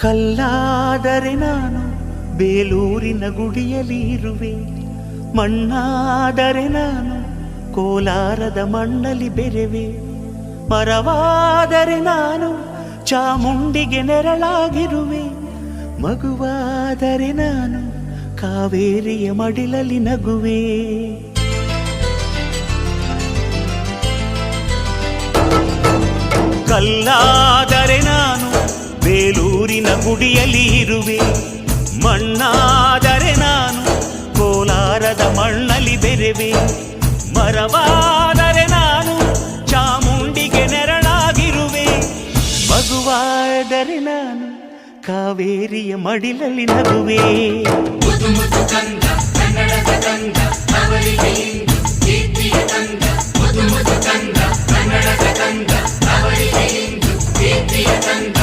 ಕಲ್ಲಾದರೆ ನಾನು ಬೇಲೂರಿನ ಗುಡಿಯಲ್ಲಿ ಇರುವೆ, ಮಣ್ಣಾದರೆ ನಾನು ಕೋಲಾರದ ಮಣ್ಣಲ್ಲಿ ಬೆರೆವೆ, ಮರವಾದರೆ ನಾನು ಚಾಮುಂಡಿಗೆ ನೆರಳಾಗಿರುವೆ, ಮಗುವಾದರೆ ನಾನು ಕಾವೇರಿಯ ಮಡಿಲಲ್ಲಿ ನಗುವೆ. ಕಲ್ಲಾದರೆ ನಾನು ಬೇಲೂರಿನ ಗುಡಿಯಲ್ಲಿ ಇರುವೆ, ಮಣ್ಣಾದರೆ ನಾನು ಕೋಲಾರದ ಮಣ್ಣಲ್ಲಿ ಬೆರೆವೆ, ಮರವಾದರೆ ನಾನು ಚಾಮುಂಡಿಗೆ ನೆರಳಾಗಿರುವೆ, ಮಗುವಾದರೆ ನಾನು ಕಾವೇರಿಯ ಮಡಿಲಲ್ಲಿ ನಗುವೆ. ಮುದು ಮುದು ಕಂದ ಕನ್ನಡದ ಕಂದ ಅವರಿಗೆ ಇಂದು ಕೀರ್ತಿಯ ಕಂದ, ಮುದು ಮುದು ಕಂದ ಕನ್ನಡದ ಕಂದ ಅವರಿಗೆ ಇಂದು ಕೀರ್ತಿಯ ಕಂದ.